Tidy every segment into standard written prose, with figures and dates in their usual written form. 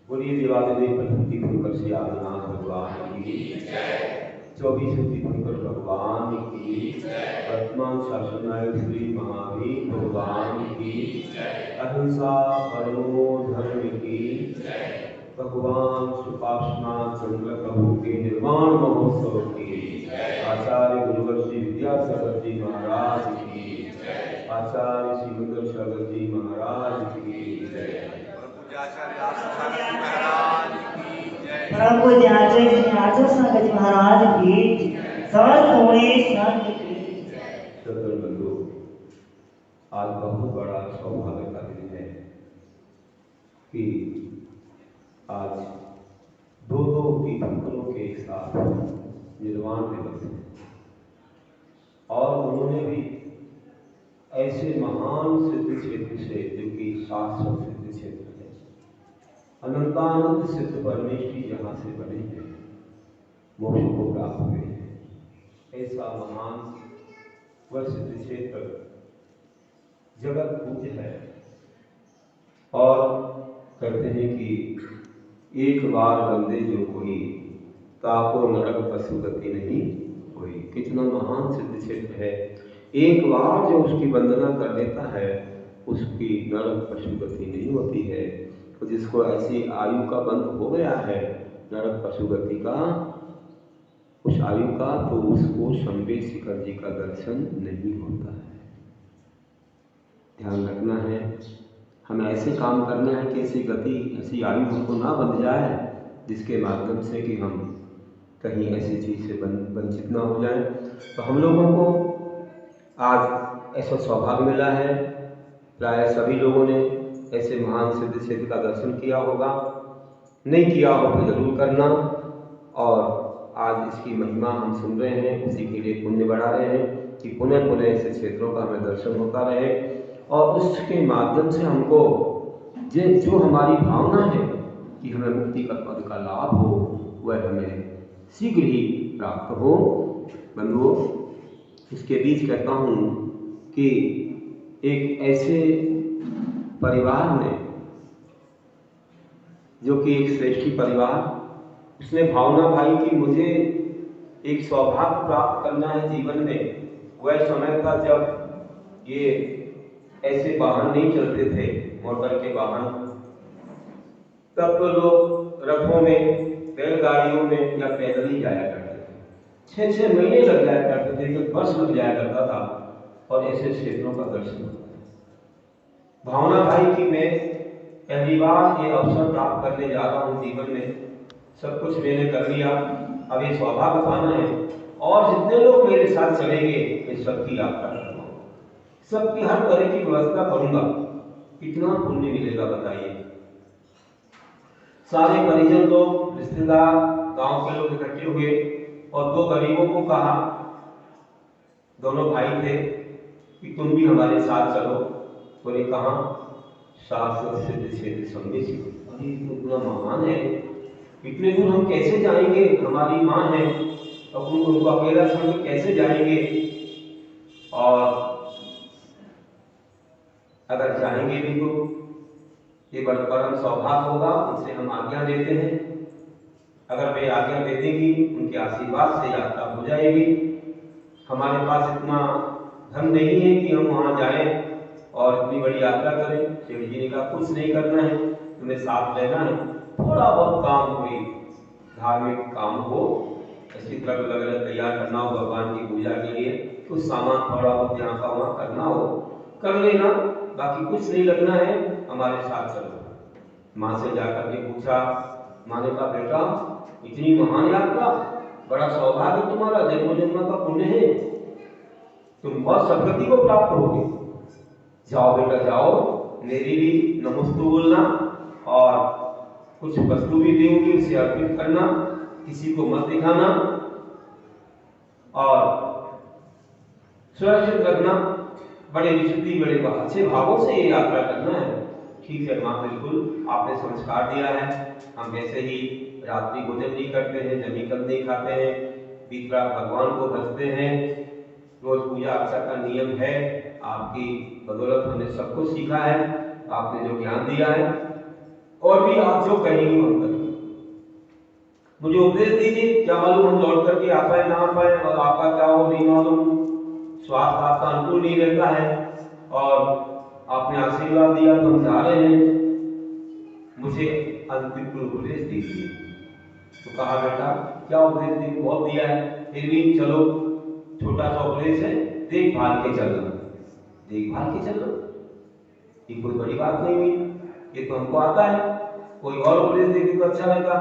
बोलिए देवादिदेव प्रथम तीर्थंकर श्री आदिनाथ भगवान की, 24 तीर्थंकर भगवान की, वर्तमान शासन नायक श्री महावीर भगवान की, अहिंसा परमो धर्म की, भगवान सुपार्श्वनाथ चंद्र प्रभु के निर्वाण महोत्सव की, आचार्य गुरुवर श्री विद्यासागर जी महाराज की, आचार्य श्री मंगल सागर जी महाराज की जय। परम पूज्य आचार्य श्री आचार्य संत जी महाराज की, समस्त होने संत की। सदर बंधु, आज बहुत बड़ा सौभाग्य का दिन है कि आज दो तीर्थंकरों के एक साथ निर्वाण दिवस है और उन्होंने भी ऐसे महान सिद्ध क्षेत्र से, जो कि शाश्वत सिद्ध क्षेत्र है, अनंतानंद सिद्ध परमेश्वरी जहाँ से बने हैं, मोक्ष को प्राप्त हुए हैं, ऐसा महान वह सिद्ध क्षेत्र जगत पूज्य है। और कहते हैं कि एक बार बंदे जो कोई, ताको नरक पशु गति नहीं कोई। कितना महान सिद्ध क्षेत्र है। एक बार जो उसकी वंदना कर लेता है, उसकी नरक पशु गति नहीं होती है। तो जिसको ऐसी आयु का बंध हो गया है नरक पशु गति का, उस आयु का, तो उसको शंबे शिखर जी का दर्शन नहीं होता है। ध्यान रखना है, हमें ऐसे काम करना है कि ऐसी गति, ऐसी आयु हमको ना बंध जाए जिसके माध्यम से कि हम कहीं ऐसी चीज से वंचित ना हो जाए। तो हम लोगों को आज ऐसा सौभाग्य मिला है। प्राय सभी लोगों ने ऐसे महान सिद्ध क्षेत्र का दर्शन किया होगा, नहीं किया हो तो जरूर करना। और आज इसकी महिमा हम सुन रहे हैं, उसी के लिए पुण्य बढ़ा रहे हैं कि पुनः पुनः ऐसे क्षेत्रों का हमें दर्शन होता रहे और उसके माध्यम से हमको जो हमारी भावना है कि हमें मुक्ति का पद का लाभ हो, वह हमें शीघ्र ही प्राप्त हो। बंधुओं, इसके बीच कहता हूँ कि एक ऐसे परिवार में, जो कि एक श्रेष्ठी परिवार, उसने भावना भाई कि मुझे एक सौभाग्य प्राप्त करना है जीवन में। वह समय था जब ये ऐसे वाहन नहीं चलते थे, मोटर के वाहन। तब तो लोग रथों में, बैलगाड़ियों में या पैदल ही जाया करते थे। 6-6 महीने लग जाया करते थे, तो वर्ष लग जाया करता था और ऐसे क्षेत्रों का दर्शन होता था। भावना भाई कि मैं पहली बार ये अवसर प्राप्त करने जा रहा हूँ जीवन में। सब कुछ मैंने कर लिया, अब ये सौभाग्य पाना है और जितने लोग मेरे साथ चलेंगे मैं सबकी यात्रा करूँगा, सबकी हर तरह की व्यवस्था करूंगा। कितना पुण्य मिलेगा बताइए। सारे परिजन लोग, रिश्तेदार, गांव के लोग इकट्ठे हुए और 2 गरीबों को कहा, दोनों भाई थे, कि तुम भी हमारे साथ चलो। बोले कहाँ? शाश्वत सिद्ध क्षेत्र शंबे शिखर। अरे तो इतना महान है, इतने दूर हम कैसे जाएंगे? हमारी माँ है और उनको अकेला छोड़ कैसे जाएंगे? और अगर जाएंगे भी तो ये बड़ा परम सौभाग्य होगा, उनसे हम आज्ञा देते हैं। अगर वे आज्ञा दे देंगी, उनके आशीर्वाद से यात्रा हो जाएगी। हमारे पास इतना धन नहीं है कि हम वहां जाएं और इतनी बड़ी यात्रा करें। शिव जी ने कहा कुछ नहीं करना है, तुम्हें साथ रहना है। थोड़ा बहुत काम, कोई धार्मिक काम हो, ऐसी द्रव्य वगैरह तैयार करना हो भगवान की पूजा के लिए, कुछ सामान थोड़ा बहुत यहाँ का वहाँ करना हो कर लेना, बाकी कुछ नहीं लगना है, हमारे साथ चलो। माँ से जाकर के पूछा, माँ ने कहा बेटा इतनी महान यात्रा, बड़ा सौभाग्य तुम्हारा, जन्म जन्म का पुण्य है, तुम बहुत सदगति को प्राप्त होगे। जाओ बेटा जाओ, मेरी भी नमस्तु बोलना और कुछ वस्तु भी देंगे, उसे अर्पित करना किसी को मत दिखाना और सुरक्षित रखना, बड़े विशुद्धि बड़े अच्छे भावों से ये यात्रा करना है। ठीक है माँ, बिल्कुल आपने संस्कार दिया है। हम वैसे ही रात्रि भोजन नहीं करते हैं, जमीकंद नहीं खाते हैं, बीत रात भगवान को भजते हैं, रोज पूजा अर्चा का नियम है। आपकी बदौलत हमने सब कुछ सीखा है, आपने जो ज्ञान दिया है, और भी आप जो कहेंगे हम करेंगे। मुझे उपदेश दीजिए, क्या मालूम हम लौट करके आ पाए ना आ पाए, और आपका क्या हो नहीं मालूम, स्वास्थ्य आपका अनुकूल नहीं रहता है और आपने आशीर्वाद दिया तो हम जा रहे हैं, मुझे अंतिम उपदेश दीजिए। तो कहा बेटा क्या उपदेश दी, बहुत दिया है, फिर भी चलो छोटा सा उपदेश है, देखभाल के चलना। देखभाल के चलना ये कोई बड़ी बात नहीं हुई, ये तो हमको आता है। कोई और उपदेश देगी तो अच्छा लगता।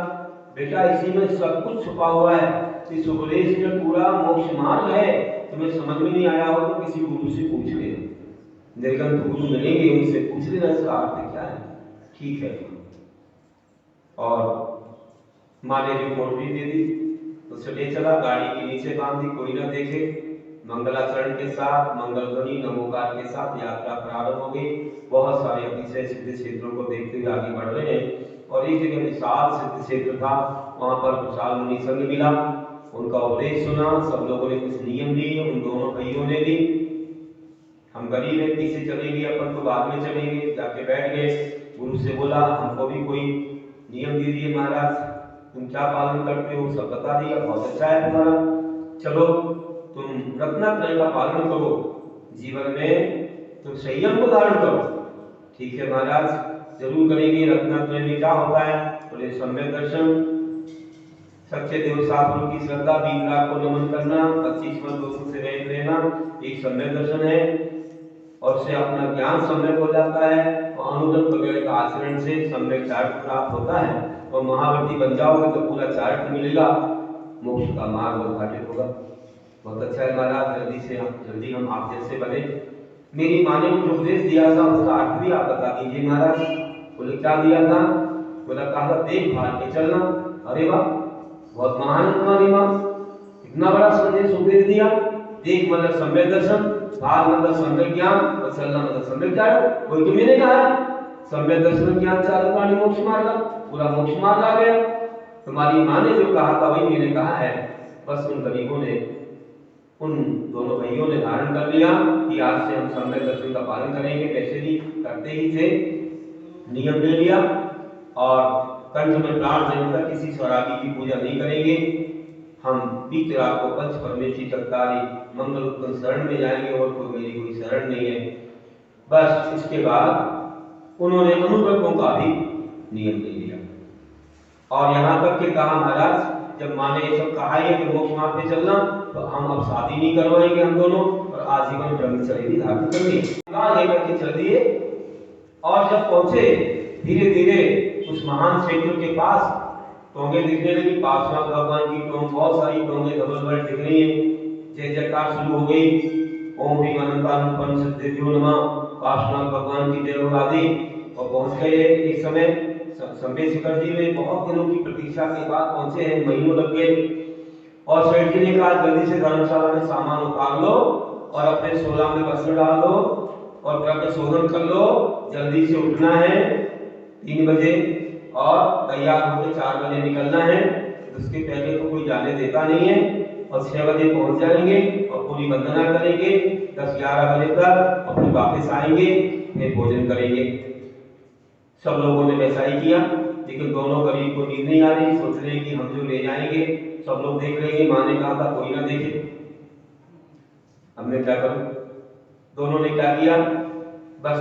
बेटा इसी में सब कुछ छुपा हुआ है, इस उपदेश में पूरा मोक्ष मार्ग है। तुम्हें समझ में नहीं आया हो तो किसी गुरु से पूछ लेना, निर्गंत गुरु मिलेंगे, उनसे पूछ लेना इसका अर्थ क्या है। ठीक है। और माँ ने रिपोर्ट भी दे दी, उससे ले चला, गाड़ी के नीचे बांध दी, कोई ना देखे। मंगलाचरण के साथ, मंगल ध्वनि नमोकार के साथ यात्रा प्रारंभ हो गई। बहुत सारे अतिशय सिद्ध क्षेत्रों को देखते हुए आगे बढ़ रहे हैं और एक जगह विशाल सिद्ध क्षेत्र था, वहां पर विशाल मुनि संग मिला, उनका उपदेश सुना। सब लोगों ने कुछ नियम दिए, उन दोनों भाइयों ने भी। हम गरीब व्यक्ति से चलेंगे, अपन तो बाद में चलेंगे, जाके बैठ गए। गुरु से बोला हमको भी कोई नियम दीजिए महाराज, तुम क्या पालन करते हो, सब बता दिया, बहुत अच्छा है तुम्हारा, चलो तुम रत्नत्रय का पालन करो, जीवन में तुम संयम को धारण करो। ठीक है महाराज, जरूर करेंगे। रत्नत्रय में क्या होता है, बोले सम्यक दर्शन, सच्चे देव शास्त्रों की श्रद्धा, बीतराग को नमन करना, 25वां दोषों से रहित रहना, एक सम्यक दर्शन है। और से अपना ज्ञान सम्यक हो जाता है और अनुगत वगैरह का आचरण से सम्यक चारित्र प्राप्त होता है और महावर्ती बन जाओगे तो पूरा चारित्र मिलेगा, मोक्ष का मार्ग उद्घाटित होगा। बहुत अच्छा है महाराज, जल्दी हम आप जैसे बने। मेरी माँ ने मुझे उपदेश दिया था, उसका अर्थ भी आप बता दीजिए महाराज। बोले क्या दिया था, बोला कहा था देखभाल के चलना। अरे वाह, बहुत महान है तुम्हारी माँ, इतना बड़ा संदेश उपदेश दिया। देख मतलब सम्यक दर्शन, भाल मतलब सम्यक ज्ञान और चलना मतलब सम्यक चारित्र। वही तो मैंने कहा है, सम्यक दर्शन ज्ञान चारित्र मोक्ष मार्ग, पूरा मोक्ष मार्ग आ गया। तुम्हारी माँ ने जो कहा था वही मैंने कहा है। बस उन गरीबों ने, उन दोनों भाइयों ने धारण कर लिया कि आज से हम सम्यक दर्शन का पालन करेंगे। वैसे भी करते ही थे, नियम ले लिया और कंठ में प्राण जलकर किसी स्वरागी की पूजा नहीं करेंगे। हम बीते रात को पंच परमेश्वरी चक्कारी मंगल उत्पन्न शरण में जाएंगे और मेरी कोई शरण नहीं है। बस इसके बाद उन्होंने अनुव्रतों का भी नियम ले लिया और यहाँ तक के कहा महाराज, जब माँ ने ये सब कहा है कि मोक्ष मार्ग पे चलना, तो हम अब शादी नहीं करवाएंगे हम दोनों और आजीवन ब्रह्मचर्य भी धारण करेंगे। लेकर के चल दिए और जब पहुंचे धीरे धीरे उस महान क्षेत्र के पास, टोंगे दिखने लगी। पार्श्वनाथ भगवान की टोंग, बहुत सारी टोंगे डबल वर्ड दिख रही है। जय जयकार शुरू हो गई, ओम ह्रीं अनंतानुपन्न सिद्धेभ्यो नमः, पार्श्वनाथ भगवान की जय हो आदि। और पहुंच गए एक समय संबे शिखर जी में। बहुत दिनों की प्रतीक्षा के बाद पहुंचे हैं, महीनों लग गए। और सेठ जी ने कहा जल्दी से धर्मशाला में सामान उतार लो और अपने सोला में वस्त्र डाल दो और द्रव्य शोधन कर लो, जल्दी से उठना है 3 बजे और तैयार होकर 4 बजे निकलना है। उसके पहले तो कोई जाने देता नहीं है और 6 बजे पहुंच जाएंगे और पूरी वंदना करेंगे 10-11 बजे तक और फिर वापस आएंगे, फिर भोजन करेंगे। सब लोगों ने वैसा ही किया, लेकिन दोनों गरीब को नींद नहीं आ रही, सोच रहे कि हम जो ले जाएंगे सब लोग देख लेंगे। माँ ने कहा था कोई ना देखे, अब मैं क्या करूं। दोनों ने क्या किया, बस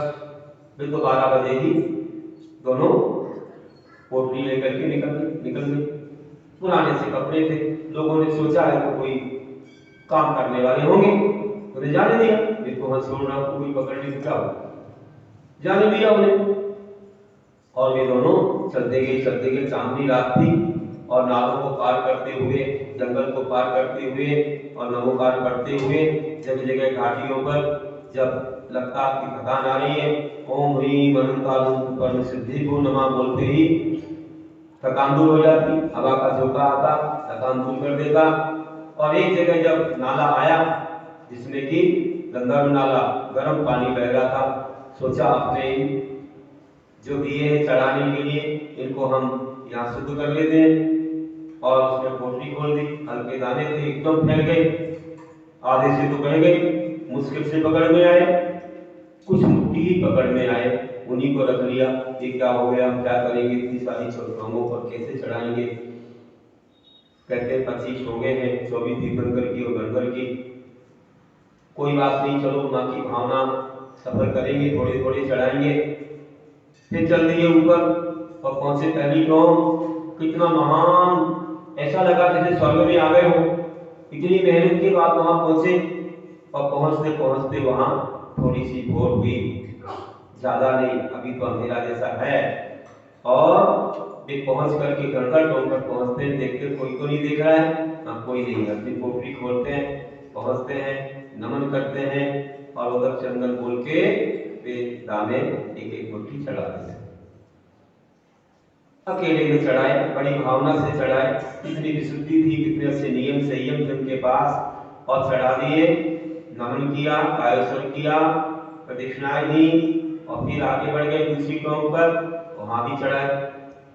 फिर तो 12 बजे ही दोनों पोटली लेकर के निकल गए। पुराने से कपड़े थे, लोगों ने सोचा है तो कोई काम करने वाले होंगे, उन्हें जाने दिया। ये तो छोड़ रहा हूं, कोई पकड़ने से क्या होगा, जाने दिया उन्हें। और वे दोनों चलते गए। चांदनी रात थी और नालों को पार करते हुए, जंगल को पार करते हुए और नमोकार पढ़ते हुए जगह जगह घाटियों पर जब लगता कि थकान आ रही है, ओम ह्रीं अनंतानुपन्न सिद्धेभ्यो नमः बोलते ही थकान दूर हो जाती, हवा का झोंका आता, थकान दूर कर देता। और एक जगह जब नाला आया जिसमें कि गंगा नाला गर्म पानी बह रहा था, सोचा अपने जो दिए हैं चढ़ाने के लिए इनको हम यहाँ शुद्ध कर लेते हैं। और उसमें पोटली खोल दी, हल्के दाने थे एकदम फैल गए, आधे से तो बह गए, मुश्किल से पकड़ में आए, कुछ मुट्ठी ही पकड़ में आए, उन्हीं को रख लिया। ये क्या हो गया, हम क्या करेंगे, इतनी सारी चौथों पर कैसे चढ़ाएंगे। कहते 25 हो गए हैं, 24 तीर्थंकर की और गणकर की। कोई बात नहीं, चलो माँ की भावना सफर करेंगे, थोड़े थोड़े चढ़ाएंगे। फिर चल दिए ऊपर और पहुंचे पहली गांव। कितना महान, ऐसा लगा जैसे स्वर्ग में आ गए हो। इतनी मेहनत के बाद वहां पहुंचे और पहुंचते पहुंचते वहां थोड़ी सी भोर हुई, ज्यादा नहीं, अभी तो अंधेरा जैसा है। और वे पहुंच करके गणगढ़ डोंगर पहुंचते हैं, देखते कोई तो नहीं देख रहा है, ना कोई नहीं। अपनी पोटली खोलते हैं, पहुंचते हैं, नमन करते हैं और उधर चंदन बोल के वे दाने एक एक मुट्ठी चढ़ाते हैं। अकेले में चढ़ाए, बड़ी भावना से चढ़ाए, कितनी विशुद्धि थी, कितने अच्छे नियम संयम थे उनके पास। और चढ़ा दिए, नमन किया, कायोत्सर्ग किया, प्रदक्षिणाएं दी और फिर आगे बढ़ गए दूसरी टोंक पर, वहां भी चढ़ाए।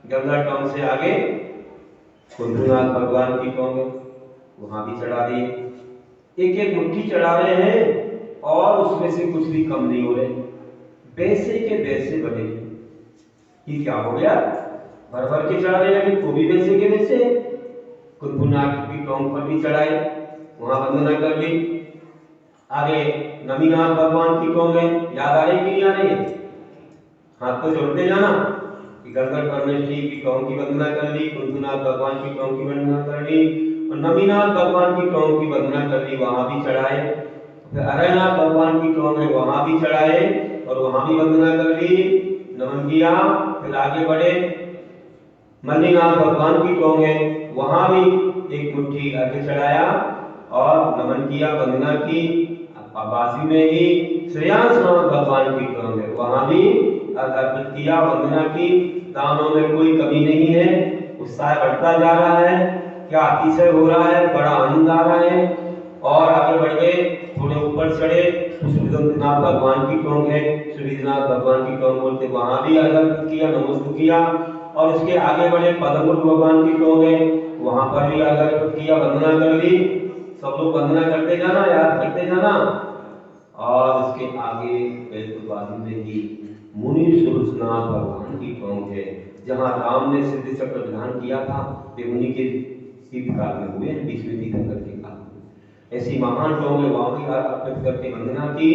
गंगा टोंक से आगे कुंभनाथ भगवान की टोंक, वहां भी चढ़ा दिए। एक एक मुट्ठी चढ़ा रहे हैं और उसमें से कुछ भी कम नहीं हो रहे, वैसे के वैसे बने। ये क्या हो गया, भर भर के चढ़ा रहे हैं, वो भी वैसे के वैसे। कुंभनाथ की टोंक पर भी चढ़ाए, वहां वंदना कर ली। आगे नमीनाथ भगवान की टोंक है, याद आ रही कि नहीं आ रही है, हाथ तो जोड़ते जाना। गंगा परमेश्वरी की टोंक की वंदना कर ली, कुंभनाथ भगवान की टोंक की वंदना कर ली और नमीनाथ भगवान की टोंक की वंदना कर ली, वहां भी चढ़ाए। फिर अरयनाथ भगवान की टोंक है, वहां भी चढ़ाए और वहां भी वंदना कर ली, नमन किया। फिर आगे बढ़े, मल्लीनाथ भगवान की टोंक है, वहां भी एक मुट्ठी आगे चढ़ाया और नमन किया, वंदना की। बाजू में ही श्रेयांसनाथ भगवान की टोंक है, वहां भी अर्पित किया, वंदना की। दानों में कोई कमी नहीं है, उत्साह बढ़ता जा रहा है, क्या अतिशय हो रहा है, बड़ा आनंद आ रहा है। और आगे बढ़ गए, थोड़े ऊपर चढ़े, सुविधनाथ भगवान की टोंक है, सुविधनाथ भगवान की टोंक बोलते, वहां भी अर्पित किया, नमस्कार किया। और उसके आगे बढ़े, पद्मपुर भगवान की टोंक है, वहां पर भी अर्पित किया, वंदना कर ली। सब लोग वंदना करते जाना, याद करते जाना। और उसके आगे बाजू में ही मुनि सुरनाथ भगवान की टोंक है, जहां राम ने सिद्धि चक्र धारण किया था, वे मुनि के शीतकाल में हुए, बीच में तीर्थंकर के काल में। ऐसी महान टोंक है, वहां भी अर्पित करके वंदना की।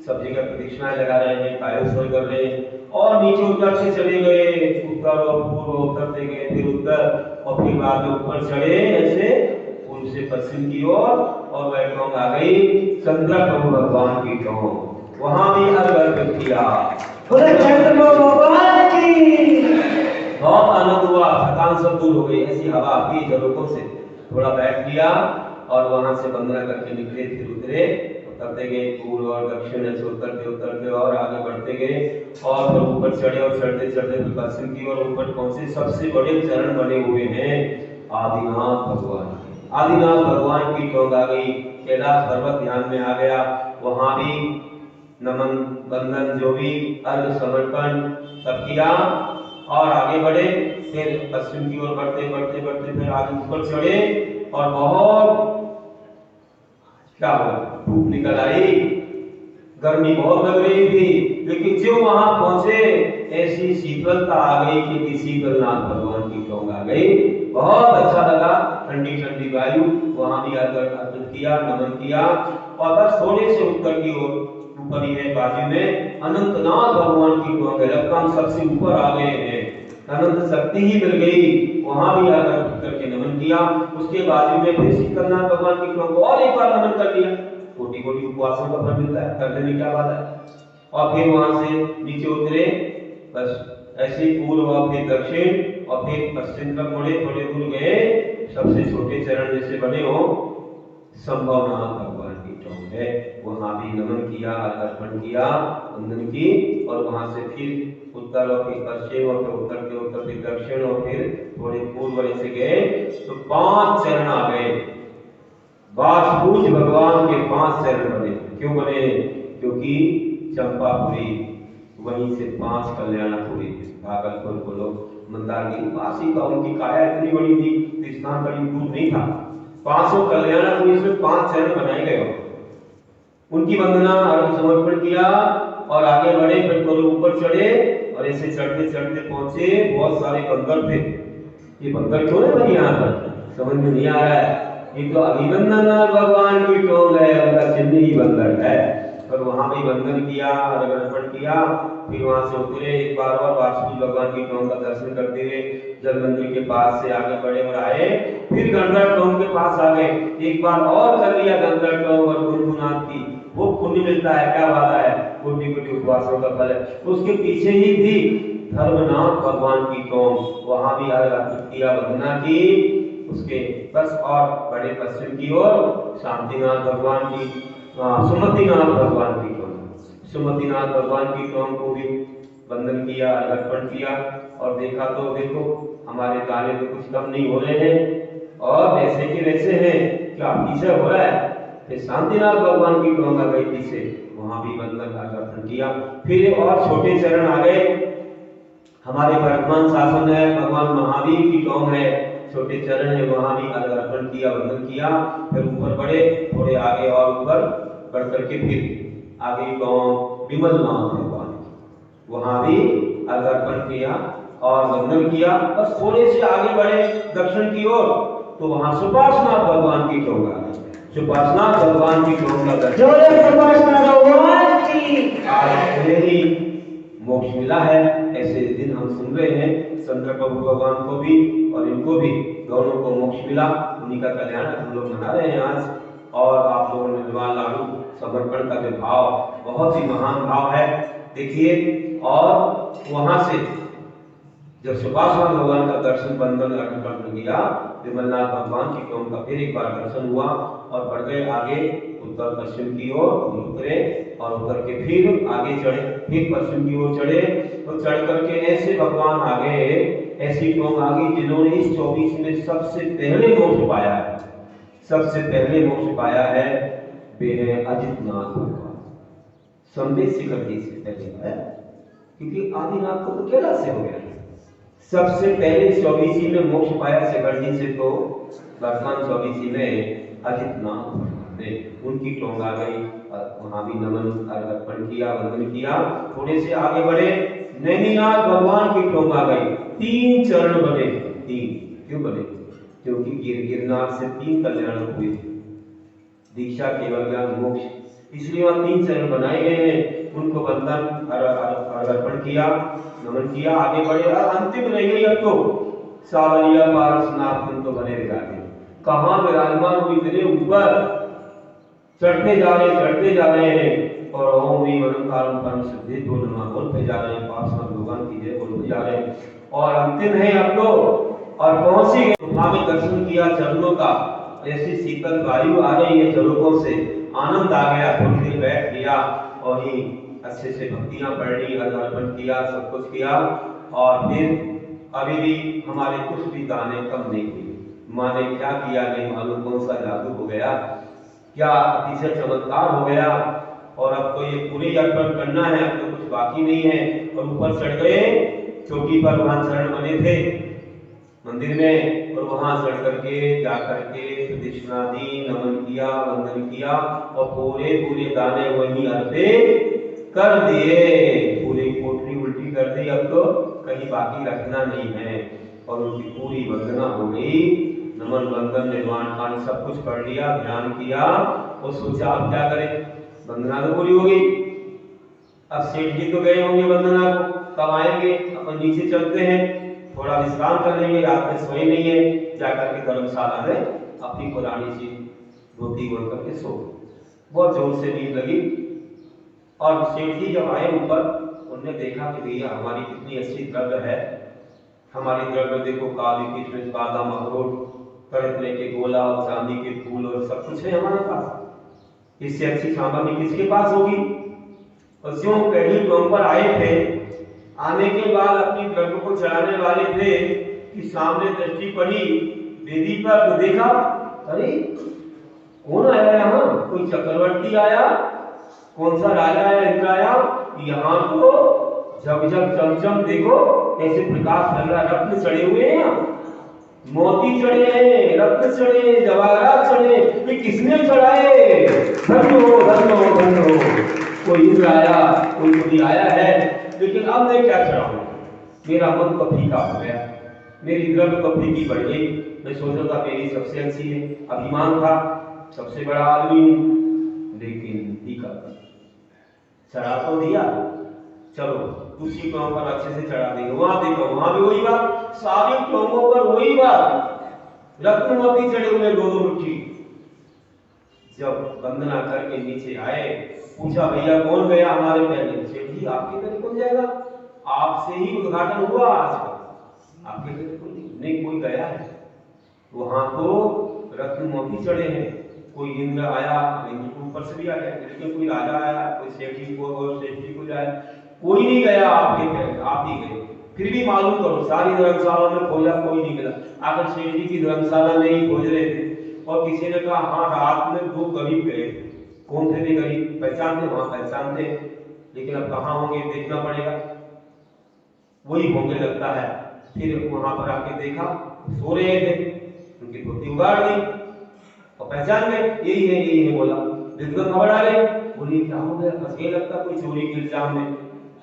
सब जगह प्रदक्षिणाएं लगा रहे हैं, कायोत्सर्ग कर रहे हैं और नीचे उत्तर से चले गए, उत्तर और पूर्व उतरते गए, फिर उत्तर और फिर बाद में ऊपर चढ़े, ऐसे पूर्व से पश्चिम की ओर। और वह टोंक आ गई चंद्रप्रभु भगवान की टोंक, वहां भी अर्पित किया। भगवान की बहुत आनंद हुआ, थकान सब दूर हो गई, ऐसी हवा आती झरोकों से। थोड़ा बैठ लिया और वहां से वंदना करके निकले, फिर उतरे, उतरते गए पूर्व और दक्षिण, ऐसे उतरते उतरते और आगे बढ़ते गए और फिर ऊपर चढ़े और चढ़ते चढ़ते फिर पश्चिम की ओर ऊपर पहुंचे। सबसे बड़े चरण बने हुए हैं आदिनाथ भगवान के। आदिनाथ भगवान की टोंक आ गई, कैलाश पर्वत ध्यान में आ गया, वहां भी नमन बंदन जो भी अर्घ समर्पण सब किया और आगे बढ़े। फिर पश्चिम की ओर बढ़ते बढ़ते बढ़ते फिर आगे ऊपर चढ़े और बहुत क्या हुआ, धूप निकल आई, गर्मी बहुत लग रही थी, लेकिन जो वहां पहुंचे ऐसी शीतलता आ गई कि शीतलनाथ भगवान की टोंक आ गई। बहुत अच्छा लगा, ठंडी ठंडी वायु, वहां भी अर्पित किया, नमन किया। और बस थोड़े से उत्तर की ओर ऊपर ही है, बाजू में अनंतनाथ भगवान की टोंक है, लगभग सबसे ऊपर आ गए हैं, अनंत शक्ति ही मिल गई, वहां भी अर्पित करके नमन किया। उसके बाजू में फिर शीतलनाथ भगवान की टोंक और एक बार नमन कर लिया। कोटि कोटि उपवासों का फल मिलता है, करने में क्या बात है। और फिर वहां से नीचे उतरे, बस ऐसे पूर्व और फिर दक्षिण और फिर पश्चिम तक मुड़े, थोड़े दूर गए, सबसे छोटे चरण जैसे बने हो संभवनाथ भगवान की टोंक है, वहां भी नमन किया, अर्पण किया, वंदन की और वहां से फिर उत्तर और फिर पश्चिम और फिर उत्तर के उत्तर फिर दक्षिण और फिर थोड़े पूर्व से गए तो 5 चरण आ गए। बाजपूज भगवान के 5 चरण बने। क्यों बने? क्योंकि चंपापुरी वहीं से 5 कल्याणक हुए। भागलपुर को लोग मंदाकिनी पास ही था, उनकी काया इतनी बड़ी थी, स्थान बड़ी दूर नहीं था। 500 कल्याणक हुए, इसमें 5 चरण बनाए गए। उनकी वंदना और समर्पण किया और आगे बढ़े, फिर थोड़े ऊपर चढ़े और ऐसे चढ़ते चढ़ते पहुंचे। बहुत सारे बंदर थे। ये बंदर क्यों है भाई यहाँ पर? समझ में नहीं आ रहा है। ये तो अभिनंदन भगवान की टोंग है, उनका चिन्ह ही बंदर है। और वहां भी वंदन किया, अर्पण किया, फिर वहां से उतरे। एक बार और वासुदेव भगवान की टोंग का दर्शन करते हुए जल मंदिर के पास से आगे बढ़े और आए। फिर गंगा टोंग के पास आ गए। एक बार और कर लिया गंगा टोंग और गुरुनाथ की, वो पुण्य मिलता है। क्या बात है? कोटि कोटि उपवासों का फल है। उसके पीछे ही थी धर्मनाथ भगवान की टोंग, वहां भी अर्पित किया, वंदना की। उसके बस और बड़े पश्चिम की ओर शांतिनाथ भगवान की, सुमतिनाथ भगवान की टोंग, सुमतिनाथ भगवान की टोंग को भी वंदन किया, अर्पण किया। और देखा तो देखो हमारे दाने तो कुछ कम नहीं हो रहे हैं और वैसे के वैसे हैं। क्या पीछे हो रहा है? फिर शांतिनाथ भगवान की टोंग आ गई पीछे, वहां भी वंदन अर्पण किया। फिर और छोटे चरण आ गए। हमारे वर्तमान शासन है, भगवान महावीर की टोंग है, छोटे चरण है, वहां भी अर्पण किया, वंदन किया। फिर ऊपर बढ़े, थोड़े आगे और ऊपर बढ़ करके फिर आगे गांव विमल नाथ भगवान, वहां भी अर्पण किया और वंदन किया। बस थोड़े से आगे बढ़े दक्षिण की ओर तो वहां सुपार्श्वनाथ भगवान की टोंग आ गई। सुपार्श्वनाथ भगवान की टोंग का दर्शन ही मोक्ष मिला है। ऐसे दिन हम सुन रहे हैं। शंकर प्रभु भगवान को भी और इनको भी, दोनों को मोक्ष मिला। उन्हीं का कल्याण हम लोग मना रहे हैं आज। और आप लोगों ने निर्वाण लाडू समर्पण का जो भाव, बहुत ही महान भाव है। देखिए, और वहां से जब सुपार्श्वनाथ भगवान का दर्शन, बंधन अर्पण किया, विमलनाथ भगवान की टोंग का फिर एक बार दर्शन हुआ और बढ़ गए आगे उत्तर पश्चिम की ओर, उतरे और उतर के फिर आगे चढ़े, फिर पश्चिम की ओर चढ़े। तो चढ़ करके ऐसे भगवान आ गए, ऐसी टोंग आ गई जिन्होंने इस 24 में सबसे पहले मोक्ष पाया है। सबसे पहले मोक्ष पाया है वे हैं अजितनाथ भगवान, संदेश शिखर जी से पहले है, क्योंकि आदिनाथ को तो कैलाश से हो गया। सबसे पहले 24 में मोक्ष पाया शिखर जी से, तो वर्तमान 24 में अजितनाथ ने उनकी टोंग आ गई। वहां भी नमन अर्पण किया, वंदन किया। थोड़े से आगे बढ़े, नैनीनाथ भगवान की टोंग आ गई। 3 चरण बने। 3 क्यों बने? क्योंकि गिरनार से 3 कल्याण हुए, दीक्षा, केवल ज्ञान, मोक्ष, इसलिए वहां 3 चरण बनाए गए हैं। उनको वंदन अर्पण किया, नमन किया, आगे बढ़े। अंतिम रह गई अब तो सावलिया पारसनाथ तो बने विराजे। कहां विराजमान हुई? इतने ऊपर चढ़ते जा रहे हैं और ओम ह्रीं ओंकारं परम सिद्धि तो नमः बोलते जा रहे हैं, पार्षद भगवान की जय बोलते जा रहे हैं। और अंतिम है अब तो, और पहुंच ही गए। वहां में दर्शन किया चरणों का, ऐसी शीतल वायु आ रही है चरणों से, आनंद आ गया। थोड़ी देर बैठ लिया और ही अच्छे से भक्तियां पढ़ ली, अर्पण किया, सब कुछ किया। और फिर अभी भी हमारे कुछ भी दाने कम नहीं हुए। माँ ने क्या किया नहीं मालूम, कौन सा जादू हो गया, क्या अतिशय चमत्कार हो गया। और अब तो ये पूरी अर्पण करना है, अब तो कुछ बाकी नहीं है। और ऊपर चढ़ गए, चोटी पर वहां चरण बने थे मंदिर में, और वहां चढ़ करके जा करके प्रदक्षिणा दी, नमन किया, वंदन किया और पूरे दाने वहीं अर्पित कर दिए। पूरी कोठरी उल्टी कर दी, अब तो कहीं बाकी रखना नहीं है। और उनकी पूरी वंदना हो गई, नमन, वंदन, निर्वाण कांड सब कुछ पढ़ लिया, ध्यान किया और सोचा अब क्या करें, वंदना तो पूरी हो गई। अब सेठ जी तो गए होंगे वंदना को, कब आएंगे? अपन नीचे चलते हैं, थोड़ा विश्राम कर लेंगे, रात में सोए नहीं है, जाकर के धर्मशाला में अपनी पुरानी सी धोती ओढ़ करके सो। बहुत जोर से नींद लगी। और सेठ जी जब आए ऊपर, उन्होंने देखा कि भैया हमारी कितनी अच्छी द्रव्य है, हमारी द्रव्य देखो, काली किशमिश, बादाम, अखरोट, तरह तरह के गोला और चांदी के फूल और सब कुछ है हमारे पास, इससे अच्छी सामग्री किसके पास होगी? और जो पहली टोंग पर आए थे, आने के बाद अपनी द्रव्य को चढ़ाने वाले थे कि सामने दृष्टि पड़ी वेदी पर, तो देखा अरे कौन आया यहाँ, कोई चक्रवर्ती आया, कौन सा राजा आया, इंद्र आया। यहाँ तो जब जब चमचम देखो कैसे प्रकाश लग रहा, रत्न चढ़े हुए हैं, मोती चढ़े हैं, रत्न चढ़े, जवाहरात चढ़े, ये किसने चढ़ाए? धन्य हो धन्य हो धन्य हो। कोई इंद्र आया, कोई आया है, लेकिन अब मैं क्या चढ़ाऊं? मेरा मन तो फीका हो गया, मेरी द्रव्य तो फीकी बढ़ गई। मैं सोचा था मेरी सबसे अच्छी है, अभिमान था, सबसे बड़ा आदमी हूं, लेकिन फीका चढ़ा तो दिया, चलो दूसरी क्लों पर अच्छे से चढ़ा देंगे। वहां देखो, वहां भी वही बात, सारी क्लोंगों पर वही बात, रत्न मोती चढ़े हुए दो मुट्ठी। जब वंदना करके नीचे आए, पूछा भैया कौन गया हमारे पहले? सेठ जी आपके पहले कौन जाएगा, आपसे ही उद्घाटन हुआ आज का, आपके पहले नहीं कोई गया है। वहां तो रत्न मोती चढ़े हैं, कोई इंद्र आया, इंद्र के ऊपर से भी आ गया, लेकिन कोई राजा आया, कोई सेठ जी को और सेठ जी को जाए, कोई नहीं गया आपके पहले, आप ही गए। फिर भी मालूम करो, सारी धर्मशाला में खोजा, कोई नहीं मिला। आखिर सेठ जी की धर्मशाला में ही खोज रहे थे, और किसी ने कहा हाँ रात में दो गरीब गए। कौन थे वे गरीब? पहचानते? वहां पहचानते, लेकिन अब कहाँ होंगे देखना पड़ेगा, वही होंगे लगता है। फिर वहां पर आके देखा सो रहे थे, उनकी धोती उगाड़ दी और पहचान गए, यही है बोला। दिग्गज खबर आ गई, बोली क्या हो गया, फंस गए लगता कोई चोरी के इल्जाम में।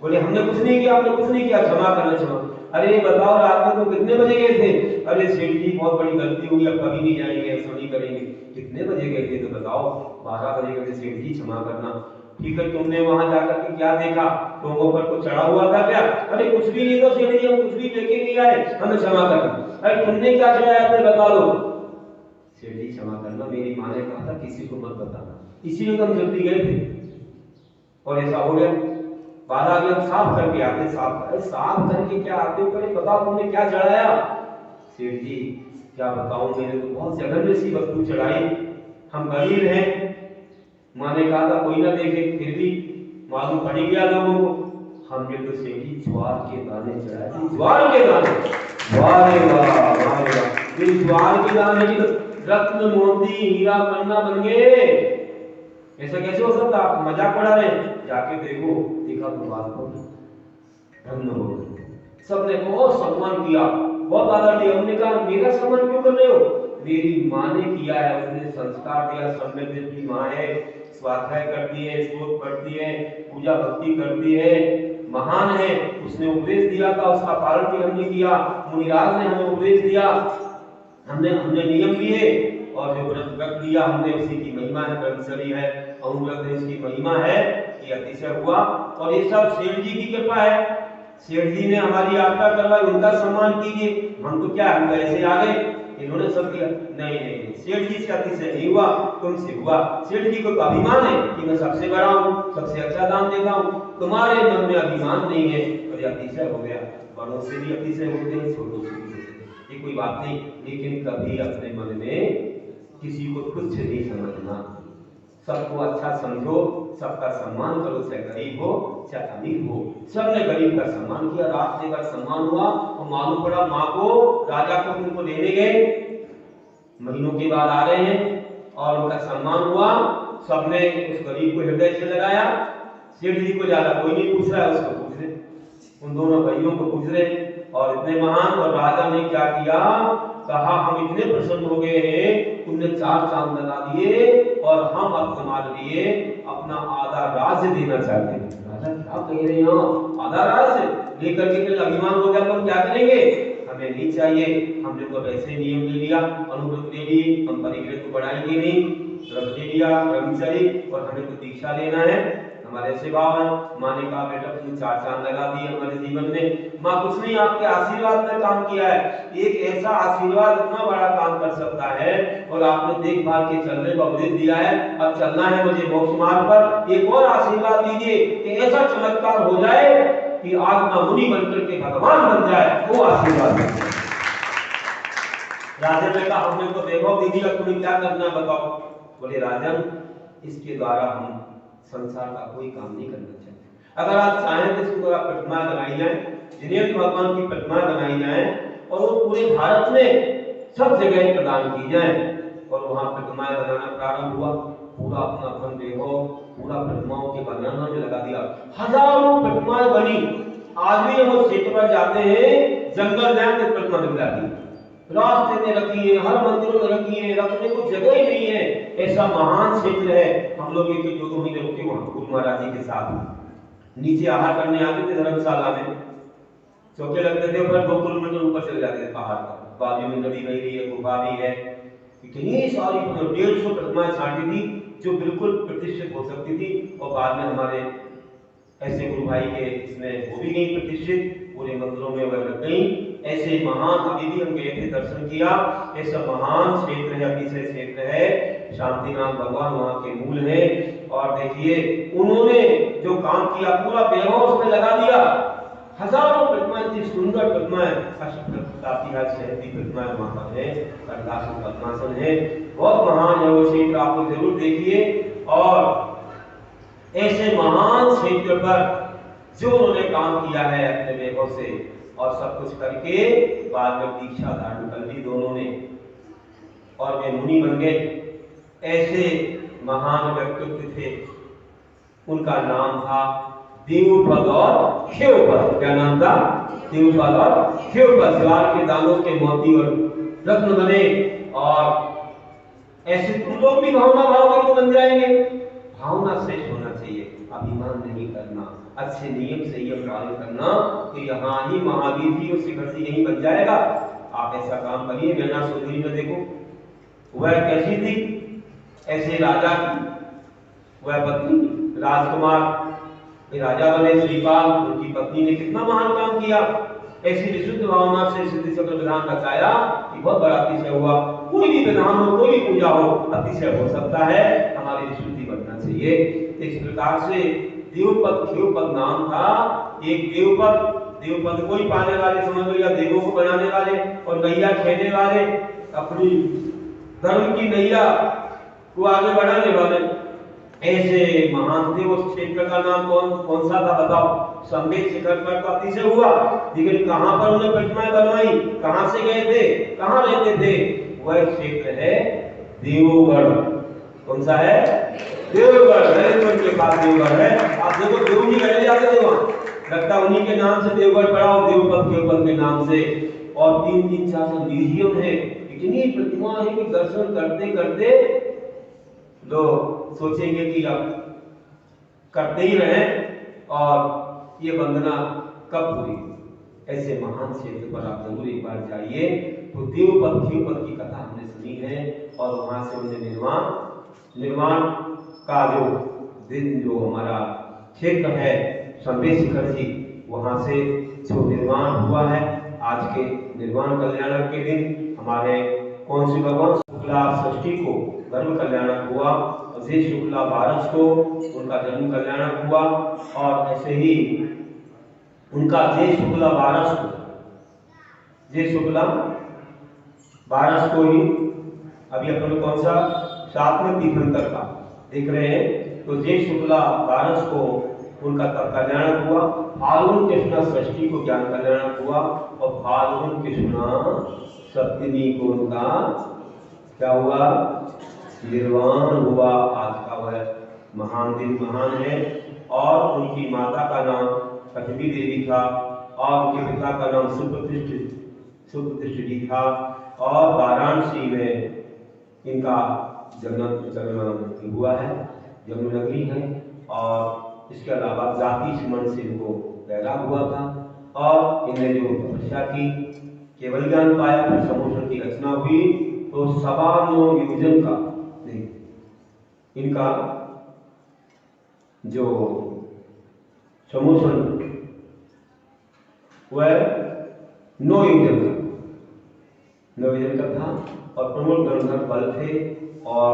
बोले हमने कुछ नहीं किया, आपने कुछ नहीं किया, क्षमा करना क्षमा। अरे बताओ रात में तो कितने बजे गए थे? अरे सेठ जी बहुत बड़ी गलती हुई, अब कभी नहीं जाएंगे, ऐसा नहीं करेंगे। कितने बजे गए थे? तो बताओ 12 बजे गए थे। सेठ जी क्षमा करना। ठीक है, तुमने वहां जाकर के क्या देखा? लोगों पर कुछ चढ़ा हुआ था क्या? अरे कुछ भी नहीं था सेठ जी, हम कुछ भी लेके नहीं आए, हमें क्षमा करना। अरे तुमने क्या चढ़ाया था बता दो। सेठ जी क्षमा करना, मेरी माँ ने कहा था किसी को मत बताना, इसीलिए तो हम जल्दी गए थे और ऐसा हो गया। बाधा भी हम साफ करके आते, साफ करके क्या आते हो, पहले बताओ तुमने क्या चढ़ाया? सेठ जी क्या बताऊं, मैंने तो बहुत जघन्य सी वस्तु चढ़ाई, हम गरीब हैं। माँ ने कहा था कोई ना देखे, फिर भी मालूम पड़ गया लोगों को। हमने तो सेठ जी ज्वार के दाने चढ़ाए थे, ज्वार के दाने। वाह रे वाह, वाह रे वाह, ये ज्वार के दाने की रत्न मोती हीरा पन्ना बन गए। ऐसा कैसे हो सकता? आप मजाक उड़ा रहे हैं, जाके देखो, देखा तो वास्तव में धन्य हो गए। सबने बहुत सम्मान किया, बहुत आदर दिया। हमने कहा मेरा सम्मान क्यों कर रहे हो? मेरी माँ ने किया है, उसने संस्कार दिया। सम्मेलन की माँ है, स्वाध्याय करती है, श्लोक पढ़ती है, पूजा भक्ति करती है, महान है। उसने उपदेश दिया था, उसका पालन भी हमने किया। मुनिराज ने हमें उपदेश दिया, हमने नियम लिए, और जो व्रत लिया हमने, उसी की महिमा है। ब्रह्मचर्य है, अनुव्रत है, इसकी महिमा है, ये अतिशय हुआ। और ये सब सेठ जी की कृपा है। सेठ जी ने हमारी यात्रा करवाई, उनका सम्मान कीजिए। हम तो क्या, हम ऐसे आ गए, इन्होंने सब किया? नहीं नहीं, सेठ जी से अतिशय नहीं हुआ, तुमसे हुआ। सेठ जी को तो अभिमान है कि मैं सबसे बड़ा हूँ, सबसे अच्छा दान देता हूँ। तुम्हारे मन में अभिमान नहीं है, और ये अतिशय हो गया। बड़ों से भी अतिशय होते हैं, छोटों से भी होते हैं, ये कोई बात नहीं। लेकिन कभी अपने मन में किसी को तुच्छ नहीं समझना, सबको अच्छा समझो, सबका सम्मान करो, चाहे गरीब हो चाहे अमीर हो। सबने गरीब का सम्मान किया, रास्ते का सम्मान हुआ। और मालूम पड़ा माँ को, राजा को उनको लेने गए, महीनों के बाद आ रहे हैं, और उनका सम्मान हुआ। सबने उस गरीब को हृदय से लगाया। सेठ जी को ज्यादा कोई नहीं पूछ रहा है, उसको पूछ रहे, उन दोनों भाइयों को पूछ रहे। और इतने महान, और राजा ने क्या किया, कहा हम इतने प्रसन्न हो गए हैं, तुमने 4 चांद लगा दिए, और हम अब तुम्हारे लिए अपना आधा राज्य देना चाहते हैं। राजा क्या कह रहे हो, आधा राज्य लेकर के? अभिमान हो गया तो हम क्या करेंगे? हमें नहीं चाहिए, हमने तो वैसे नियम ले लिया, अनुव्रत ले लिए, हम परिग्रह तो बढ़ाएंगे नहीं, व्रत ले लिया, ब्रह्मचर्य, और हमें तो दीक्षा लेना है, हमारे ऐसे भाव है। माँ ने कहा बेटा तुमने 4 चांद लगा दिए हमारे जीवन में। माँ कुछ नहीं, आपके आशीर्वाद में काम किया है। एक ऐसा आशीर्वाद इतना बड़ा काम कर सकता है, और आपने देखभाल के चलने का उपदेश दिया है। अब चलना है मुझे मोक्ष मार्ग पर, एक और आशीर्वाद दीजिए कि ऐसा चमत्कार हो जाए कि आत्मा मुनि बनकर के भगवान बन जाए, वो आशीर्वाद। राजा ने कहा हमने तो वैभव दे दिया, तुम्हें क्या करना बताओ? बोले राजन, इसके द्वारा हम संसार का कोई काम नहीं करना चाहते। अगर आप चाहें तो इसको आप प्रतिमा बनाई जाए, जिनेन्द्र भगवान की प्रतिमा बनाई जाए और वो पूरे भारत में सब जगह प्रदान की जाए। और वहां प्रतिमाएं बनाना प्रारंभ हुआ। पूरा अपना धन वैभव पूरा प्रतिमाओं के बनाने में लगा दिया। हजारों प्रतिमाएं बनी। आज भी हम उस क्षेत्र पर जाते हैं, जंगल जाए तो प्रतिमा मिल जाती है, रास्ते में रखी है, हर मंदिरों में रखी है, रखने को जगह ही नहीं है। ऐसा महान क्षेत्र है। हम लोग एक 2 महीने रुके वहां गुरु महाराज जी के साथ। नीचे आहार करने आते थे धर्मशाला में, चौके लगते थे, पर 2 किलोमीटर ऊपर चले जाते थे पहाड़ पर। बाजू में नदी बह रही है, गुफा भी है। इतनी सारी 150 प्रतिमाएं छांटी थी जो बिल्कुल प्रतिष्ठित हो सकती थी। और बाद में हमारे ऐसे गुरु भाई के इसमें हो भी गई प्रतिष्ठित, पूरे मंदिरों में वह लग गई। ऐसे महान, अभी भी हम गए थे, दर्शन किया। ऐसा महान क्षेत्र है, अतिशय क्षेत्र है। शांतिनाथ भगवान वहां के मूल है। और देखिए उन्होंने जो काम किया पूरा वैभव उसमें लगा दिया। हजारों प्रतिमाएं, इतनी सुंदर प्रतिमाएं, प्रतिमाएं वहां पर है, करदासन पद्मासन है। बहुत महान है वो क्षेत्र, आप लोग जरूर देखिए। और ऐसे महान क्षेत्र पर जो उन्होंने काम किया है अपने वैभव से और सब कुछ करके बाद में दीक्षा धारण कर ली दोनों ने और वे मुनि बन गए। ऐसे महान व्यक्तित्व थे। उनका नाम था देवपद और खेवपद। क्या नाम था? देवपद और खेवपद। ज्वार के दानों के मोती और रत्न बने। और ऐसे तुम लोग भी भावना भाव के बन जाएंगे। भावना श्रेष्ठ होना चाहिए, अभिमान नहीं करना, अच्छे नियम से ये पालन करना। तो यहाँ ही महावीर जी और शिखर जी यही बन जाएगा। आप ऐसा काम करिए। मैना सुंदरी में देखो, वह कैसी थी? ऐसे राजा की वह पत्नी राजकुमार राजा बने श्रीपाल, उनकी पत्नी ने कितना महान काम किया। ऐसी विशुद्ध भावना से सिद्धि चक्र विधान रचाया कि बहुत बड़ा अतिशय हुआ। कोई भी विधान हो, कोई भी पूजा हो, अतिशय हो सकता है। हमारी विशुद्धि बढ़ना चाहिए। इस प्रकार से देवपद खेवपद नाम था। एक देवपद कोई पाने वाले समझ लो, या देवों को बनाने वाले, और नैया खेलने वाले, अपनी धर्म की नैया को आगे बढ़ाने वाले। ऐसे महान थे। उस क्षेत्र का नाम कौन सा था बताओ? संवेद शिखर पर तो अतिशय हुआ, लेकिन कहां पर उन्हें प्रतिमाएं बनवाई, कहां से गए थे, कहां रहते थे? वह क्षेत्र है देवगढ़। कौन सा है? देवगढ़। नरेंद्र के पास देवगढ़ है। आप देखो देव जी रह जाते थे वहां, लगता उन्हीं के नाम से देवगढ़ पड़ा हो, देवपद खेवपद के नाम से। और 3-4 म्यूजियम है। इतनी प्रतिमा है कि दर्शन करते करते लोग सोचेंगे कि अब करते ही रहे और ये वंदना कब पूरी। ऐसे महान क्षेत्र पर आप जरूर एक बार जाइए। तो देवपद खेवपद की कथा हमने सुनी है और वहां से उन्हें निर्माण का जो दिन, जो हमारा क्षेत्र है संवेद शिखर जी, वहां से जो निर्माण हुआ है, आज के निर्माण कल्याणक के दिन हमारे कौन सी भगवान शुक्ला षष्ठी को गर्भ कल्याणक हुआ, अजय शुक्ला 12 को उनका जन्म कल्याणक हुआ। और ऐसे ही उनका जय शुक्ला 12 को ही अभी अपन कौन सा 7वें तीर्थंकर का देख रहे हैं। तो जय शुक्ला 12 को उनका कल्याणक हुआ। फाल्गुन कृष्णा षष्ठी को ज्ञान कल्याणक हुआ और फाल्गुन कृष्णा सप्तमी को उनका क्या हुआ? निर्वाण हुआ। आज का वह महान दिन महान है। और उनकी माता का नाम पृथ्वी देवी था और उनके पिता का नाम सुप्रतिष्ठ जी था। और वाराणसी में इनका जन्म हुआ है, जन्म नगरी है। और इसके अलावा जाति स्मरण से इनको वैराग हुआ था और इन्हें जो तपस्या की, केवल ज्ञान पाया, फिर समोषण की रचना हुई। तो 9.25 योजन का इनका जो समोषण वह 9 योजन का था। और प्रमुख गणधर बल थे और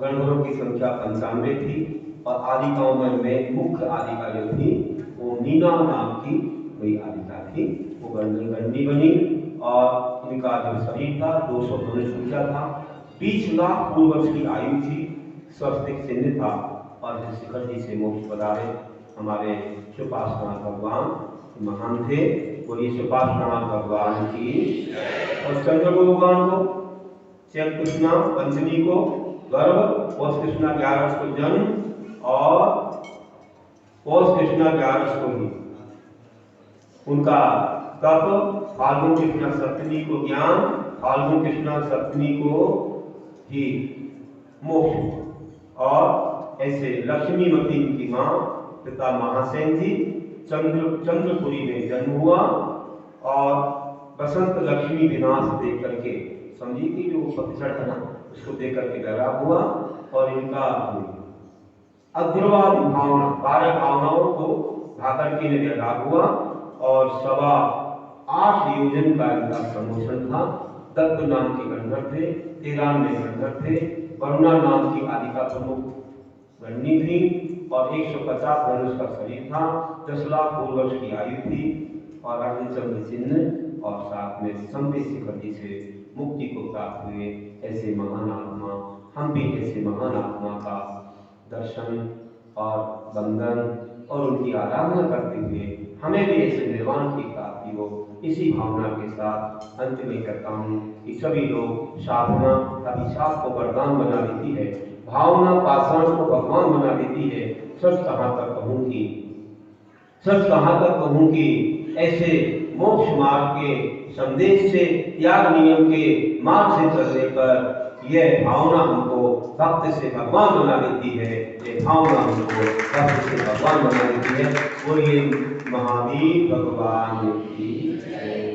गणधरों की संख्या 95 थी। और आदिकाओं में मुख्य आदिका जो थी वो मीना नाम की कोई आदिका थी, वो गणनी बनी। और इनका जो शरीर था 200 धनुष ऊंचा था, 20 लाख पूर्व वर्ष की आयु थी, स्वस्तिक चिन्ह था। और शिखर जी से मोक्ष पधारे हमारे सुपार्श्वनाथ भगवान महान थे। बोलिए सुपार्श्वनाथ भगवान की। और चंद्रगुप्त भगवान को चैत्र कृष्णा पंचमी को गर्भ, पौष कृष्णा 11 को जन्म और पौष कृष्णा 11 को ही उनका तप, फाल्गुन कृष्णा सप्तमी को ज्ञान, फाल्गुन कृष्णा सप्तमी को ही मोक्ष। और ऐसे लक्ष्मीवती की मां पिता महासेन जी चंद्रपुरी में जन्म हुआ और बसंत लक्ष्मी विनाश देख करके, समझिए कि जो पतझड़ था ना उसको देख करके डरा हुआ और इनका अग्रवाद भावना 12 भावनाओं को भाकर के लिए डरा हुआ और 8.25 योजन का इनका प्रमोशन था। दत्त नाम के गणधर थे, 13 में गणधर थे, वरुणा नाम की आदिका प्रमुख गणनी थी और 150 धनुष का शरीर था, 10 लाख वर्ष की आयु थी और अर्धचंद्र चिन्ह और साथ में संभे शिखर जी से मुक्ति को प्राप्त हुए। ऐसे महान आत्मा, हम भी ऐसे महान आत्मा का दर्शन और वंदन और उनकी आराधना करते हुए हमें भी ऐसे निर्वाण की प्राप्ति हो, इसी भावना के साथ अंत में कहता हूँ कि सभी लोग साधना अभिशाप को वरदान बना देती है, भावना पाषाण को भगवान बना देती है। सच कहाँ तक कहूँ कि ऐसे मोक्ष मार्ग के संदेश से, त्याग नियम के मार्ग से चलने पर यह भावना हमको भक्त से भगवान बना देती है, ये भावना हमको भक्त से भगवान बना देती है। बोलिए महावीर भगवान की जय।